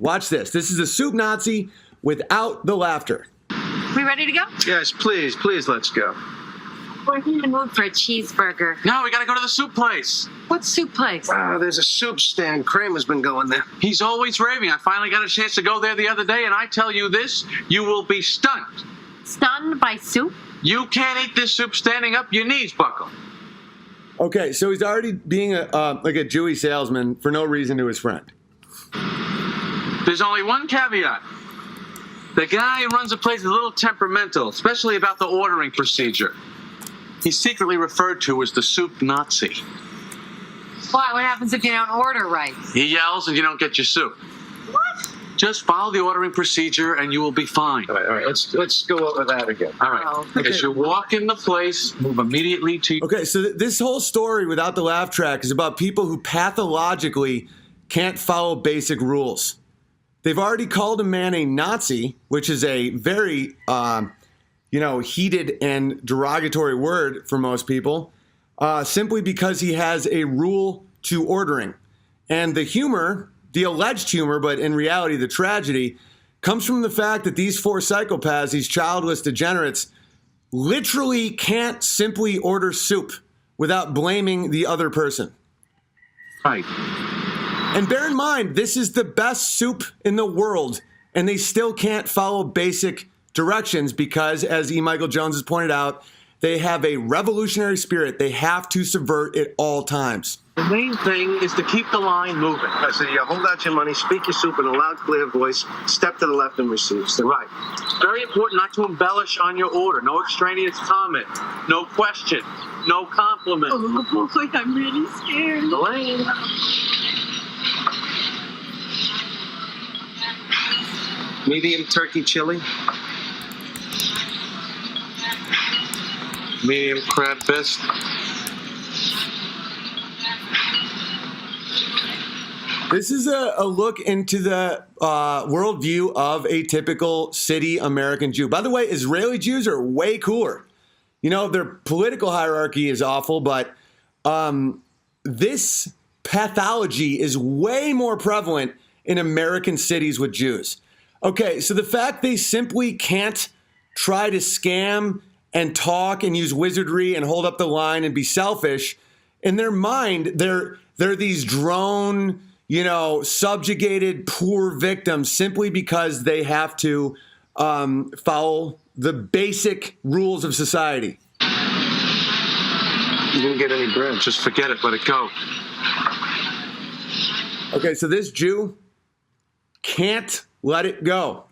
Watch this. This is a soup Nazi without the laughter. We ready to go? Yes, please, let's go. We're in the mood for a cheeseburger. No, we gotta go to the soup place. What soup place? There's a soup stand. Kramer's been going there. He's always raving. I finally got a chance to go there the other day, and I tell you this, you will be stunned. Stunned by soup? You can't eat this soup standing up, your knees buckle. Okay, so he's already being like a Jewy salesman for no reason to his friend. There's only one caveat. The guy who runs the place is a little temperamental, especially about the ordering procedure. He's secretly referred to as the soup Nazi. Why? What happens if you don't order right? He yells and you don't get your soup. What? Just follow the ordering procedure and you will be fine. All right, let's go over that again. All right. Oh. As you walk in the place, move immediately to... Okay, so this whole story without the laugh track is about people who pathologically can't follow basic rules. They've already called a man a Nazi, which is a very, heated and derogatory word for most people, simply because he has a rule to ordering. And the humor, the alleged humor, but in reality the tragedy, comes from the fact that these four psychopaths, these childless degenerates, literally can't simply order soup without blaming the other person. Right. And bear in mind, this is the best soup in the world, and they still can't follow basic directions because, as E. Michael Jones has pointed out, they have a revolutionary spirit. They have to subvert at all times. The main thing is to keep the line moving. I said, hold out your money, speak your soup in a loud, clear voice, step to the left and receive. So, right. It's very important not to embellish on your order. No extraneous comment. No question. No compliment. Oh, boy, I'm really scared. Elaine. Medium turkey chili. Medium crab bisque. This is a look into the worldview of a typical city American Jew. By the way, Israeli Jews are way cooler. You know, their political hierarchy is awful, but this pathology is way more prevalent in American cities with Jews. Okay, so the fact they simply can't try to scam and talk and use wizardry and hold up the line and be selfish, in their mind, they're these drone, subjugated poor victims simply because they have to follow the basic rules of society. You didn't get any bread. Just forget it. Let it go. Okay, so this Jew can't let it go.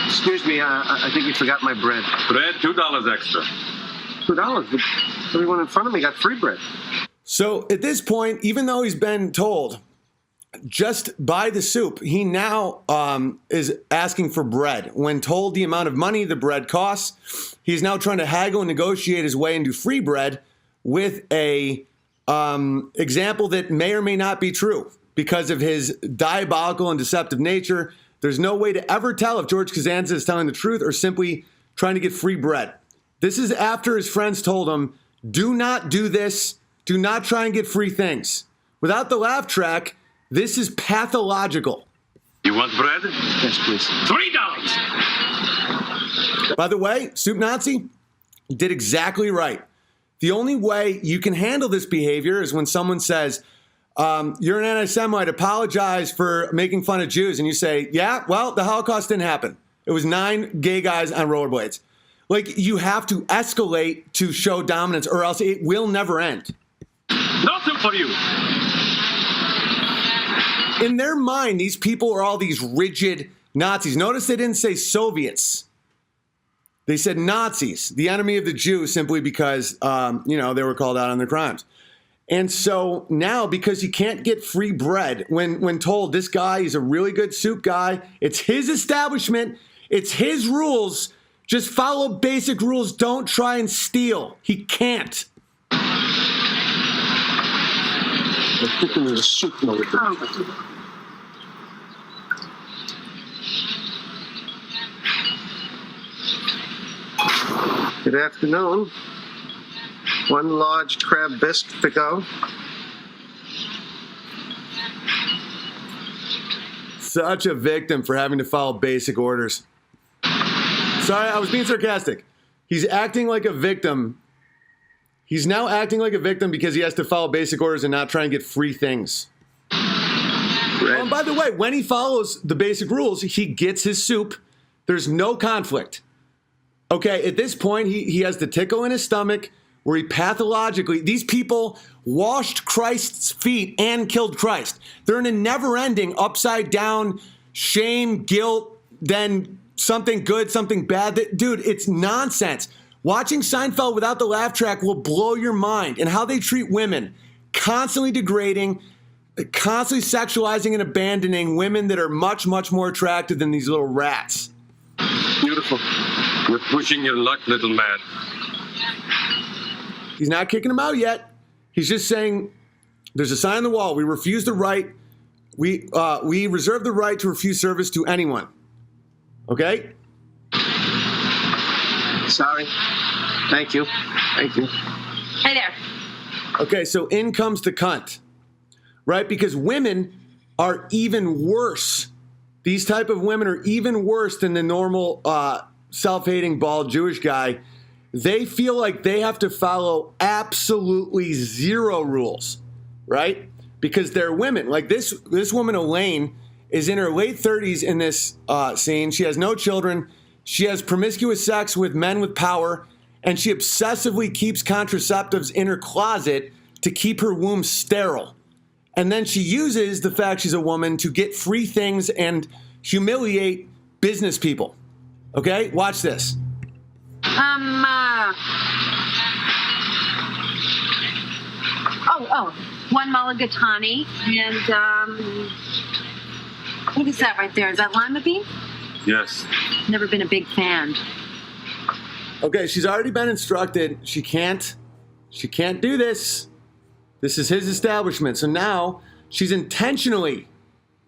Excuse me, I think you forgot my bread. Bread, $2 extra. $2? But everyone in front of me got free bread. So at this point, even though he's been told, just buy the soup, he now is asking for bread. When told the amount of money the bread costs, he's now trying to haggle and negotiate his way into free bread with a example that may or may not be true. Because of his diabolical and deceptive nature, there's no way to ever tell if George Costanza is telling the truth or simply trying to get free bread. This is after his friends told him, do not do this. Do not try and get free things. Without the laugh track, this is pathological. You want bread? Yes, please. $3. By the way, Soup Nazi did exactly right. The only way you can handle this behavior is when someone says, you're an anti-Semite, apologize for making fun of Jews. And you say, yeah, well, the Holocaust didn't happen. It was 9 gay guys on rollerblades. Like, you have to escalate to show dominance or else it will never end. Nothing for you. In their mind, these people are all these rigid Nazis. Notice they didn't say Soviets. They said Nazis, the enemy of the Jews, simply because, they were called out on their crimes. And so now, because he can't get free bread, when told this guy is a really good soup guy, it's his establishment, it's his rules, just follow basic rules, don't try and steal. He can't. I'm thinking of the soup now. Good afternoon. One large crab bisque to go. such a victim for having to follow basic orders. Sorry, I was being sarcastic. He's acting like a victim. He's now acting like a victim because he has to follow basic orders and not try and get free things. Oh, and by the way, when he follows the basic rules, he gets his soup. There's no conflict. Okay, at this point, he has the tickle in his stomach where he pathologically, these people washed Christ's feet and killed Christ. They're in a never-ending, upside-down shame, guilt, then something good, something bad. Dude, it's nonsense. Watching Seinfeld without the laugh track will blow your mind, and how they treat women, constantly degrading, constantly sexualizing and abandoning women that are much, much more attractive than these little rats. Beautiful. You're pushing your luck, little man. He's not kicking him out yet. He's just saying, there's a sign on the wall. We refuse the right. We reserve the right to refuse service to anyone. Okay? Sorry. Thank you. Thank you. Hey there. Okay, so in comes the cunt, right? Because women are even worse. These type of women are even worse than the normal self-hating bald Jewish guy. They feel like they have to follow absolutely zero rules, right? Because they're women. Like this woman, Elaine, is in her late 30s in this scene. She has no children. She has promiscuous sex with men with power, and she obsessively keeps contraceptives in her closet to keep her womb sterile. And then she uses the fact she's a woman to get free things and humiliate business people. Okay? Watch this. One mulligatawny and what is that right there? Is that lima bean? Yes. Never been a big fan. Okay, she's already been instructed. She can't do this. This is his establishment. So now she's intentionally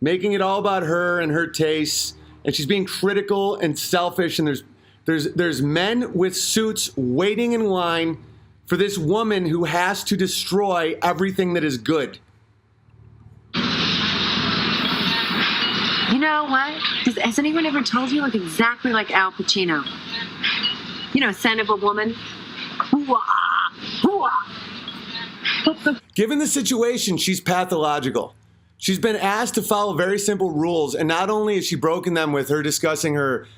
making it all about her and her tastes, and she's being critical and selfish, and there's men with suits waiting in line for this woman who has to destroy everything that is good. You know what? Has anyone ever told you you look exactly like Al Pacino? You know, Scent of a Woman. Hoo-ah! Hoo-ah! Given the situation, she's pathological. She's been asked to follow very simple rules, and not only has she broken them with her discussing her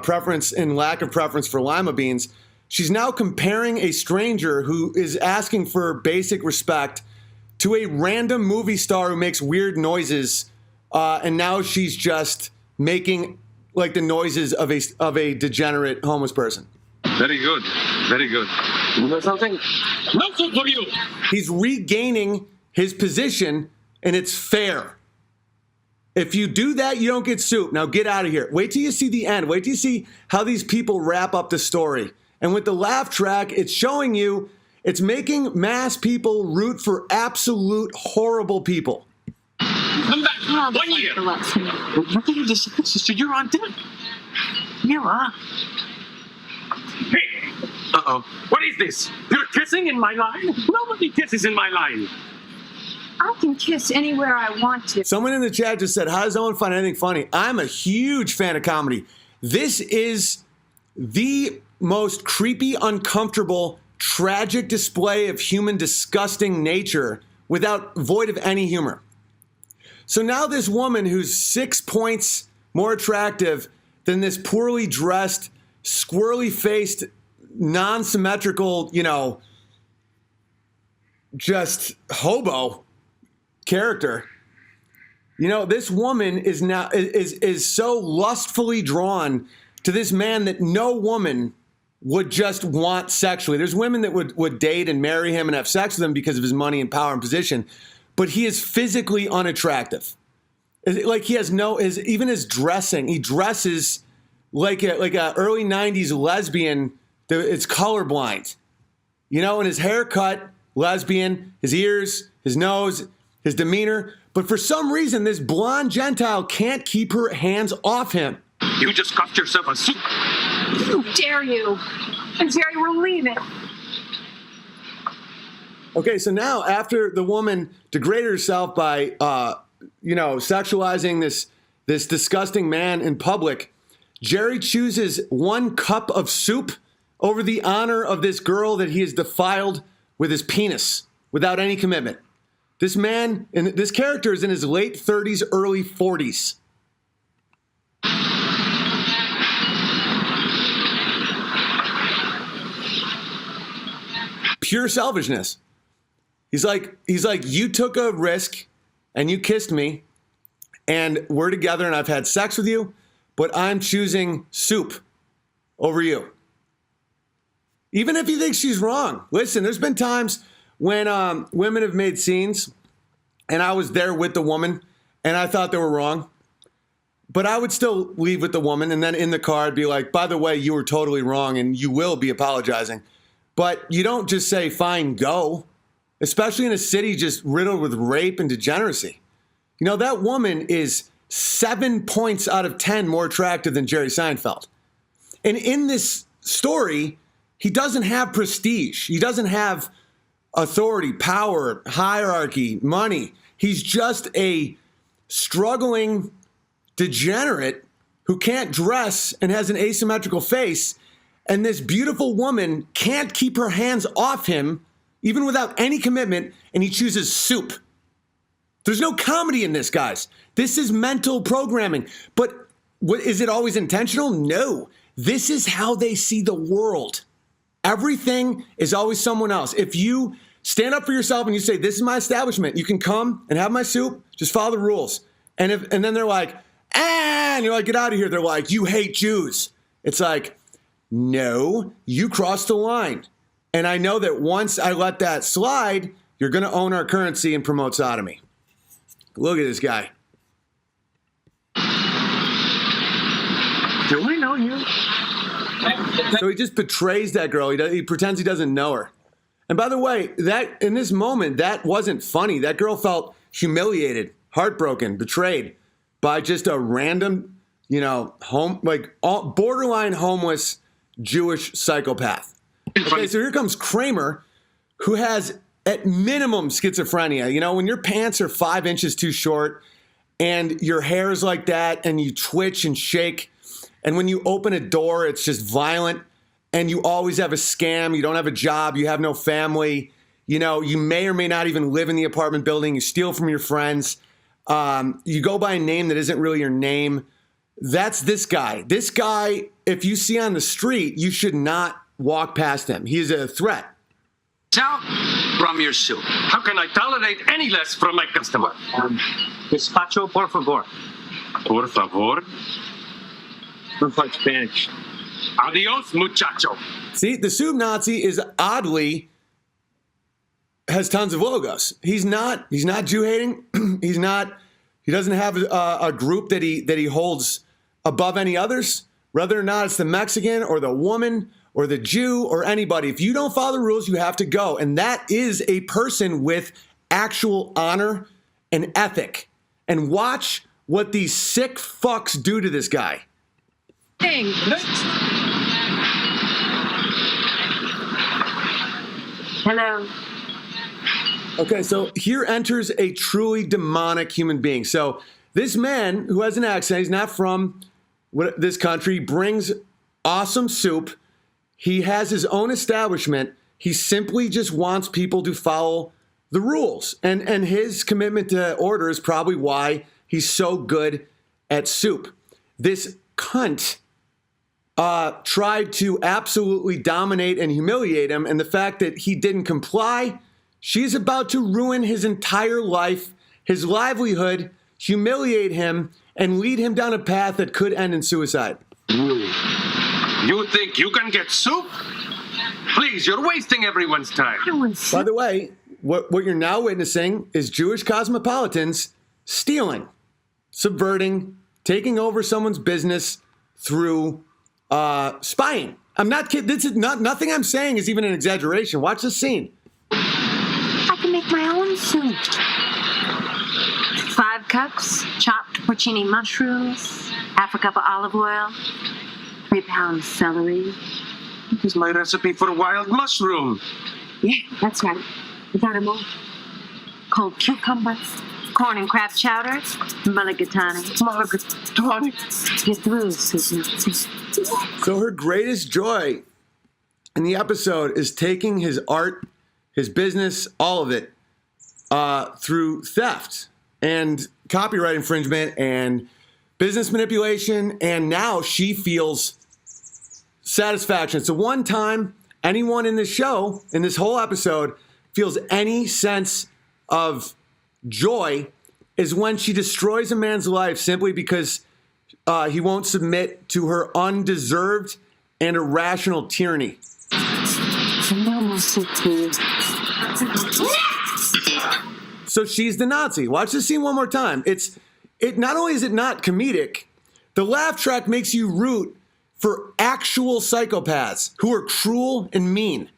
preference and lack of preference for lima beans, she's now comparing a stranger who is asking for basic respect to a random movie star who makes weird noises, and now she's just making like the noises of a degenerate homeless person. Very good. Very good. You know something? Nothing for you. He's regaining his position, and it's fair. If you do that, you don't get soup. Now get out of here. Wait till you see the end. Wait till you see how these people wrap up the story. And with the laugh track, it's showing you, it's making mass people root for absolute horrible people. Come back. 1 year. What did you just say, sister? You're on deck. You are. Hey, Uh-oh. what is this? You're kissing in my line? Nobody kisses in my line. I can kiss anywhere I want to. Someone in the chat just said, how does Owen find anything funny? I'm a huge fan of comedy. This is the most creepy, uncomfortable, tragic display of human disgusting nature void of any humor. So now this woman who's 6 points more attractive than this poorly dressed, squirrely-faced, non-symmetrical, just hobo character. This woman is now is so lustfully drawn to this man that no woman would just want sexually. There's women that would date and marry him and have sex with him because of his money and power and position, but he is physically unattractive. Like he has even his dressing. He dresses like a early 90s lesbian. It's colorblind, and his haircut, lesbian, his ears, his nose, his demeanor. But for some reason, this blonde Gentile can't keep her hands off him. You just coughed yourself a soup. How dare you? And Jerry, we're leaving. Okay, so now after the woman degraded herself by, sexualizing this this disgusting man in public, Jerry chooses 1 cup of soup over the honor of this girl that he has defiled with his penis without any commitment. This man, and this character is in his late 30s, early 40s. Pure selfishness. He's like, you took a risk and you kissed me and we're together and I've had sex with you, but I'm choosing soup over you. Even if he thinks she's wrong. Listen, there's been times when women have made scenes and I was there with the woman and I thought they were wrong, but I would still leave with the woman and then in the car I'd be like, by the way, you were totally wrong and you will be apologizing. But you don't just say, fine, go, especially in a city just riddled with rape and degeneracy. You know, that woman is 7 points out of 10 more attractive than Jerry Seinfeld. And in this story, he doesn't have prestige. He doesn't have authority, power, hierarchy, money. He's just a struggling degenerate who can't dress and has an asymmetrical face. And this beautiful woman can't keep her hands off him, even without any commitment, and he chooses soup. There's no comedy in this, guys. This is mental programming. But is it always intentional? No. This is how they see the world. Everything is always someone else. If you stand up for yourself and you say, this is my establishment, you can come and have my soup, just follow the rules. And then they're like, and you're like, get out of here. They're like, you hate Jews. It's like, no, you crossed the line. And I know that once I let that slide, you're going to own our currency and promote sodomy. Look at this guy. Do we know you? So he just betrays that girl. He pretends he doesn't know her. And by the way, that in this moment, that wasn't funny. That girl felt humiliated, heartbroken, betrayed by just a random, borderline homeless Jewish psychopath. Okay, so here comes Kramer, who has at minimum schizophrenia. You know, when your pants are 5 inches too short and your hair is like that and you twitch and shake, and when you open a door, it's just violent, and you always have a scam, you don't have a job, you have no family, you know, you may or may not even live in the apartment building, you steal from your friends, you go by a name that isn't really your name. That's this guy. This guy, if you see on the street, you should not walk past him. He is a threat. Out from your soup. How can I tolerate any less from my customer? Gazpacho, por favor. Por favor. Looks like Spanish. Adios, muchacho. See, the soup Nazi is oddly has tons of logos. He's not Jew hating. He doesn't have a group that he holds above any others. Whether or not it's the Mexican or the woman or the Jew or anybody. If you don't follow the rules, you have to go. And that is a person with actual honor and ethic. And watch what these sick fucks do to this guy. Hello. Okay, so here enters a truly demonic human being. So this man who has an accent, he's not from this country, brings awesome soup. He has his own establishment. He simply just wants people to follow the rules. And his commitment to order is probably why he's so good at soup. This cunt tried to absolutely dominate and humiliate him. And the fact that he didn't comply, she's about to ruin his entire life, his livelihood, humiliate him, and lead him down a path that could end in suicide. You think you can get soup? Please, you're wasting everyone's time. By the way, what you're now witnessing is Jewish cosmopolitans stealing, subverting, taking over someone's business through spying. I'm not kidding. This is nothing I'm saying is even an exaggeration. Watch this scene. I can make my own soup. 5 cups chopped porcini mushrooms, half a cup of olive oil, 3 pounds celery. This is my recipe for wild mushroom. Yeah, that's right. We got them all. Cold cucumbers, corn and crab chowder, mulligatawny. Mulligatawny. Get through, Soup Nazi. So her greatest joy in the episode is taking his art, his business, all of it, through theft and copyright infringement and business manipulation, and now she feels satisfaction. So one time anyone in this show, in this whole episode, feels any sense of joy is when she destroys a man's life simply because he won't submit to her undeserved and irrational tyranny. No more soup, please. So she's the Nazi. Watch this scene one more time. It not only is it not comedic, the laugh track makes you root for actual psychopaths who are cruel and mean.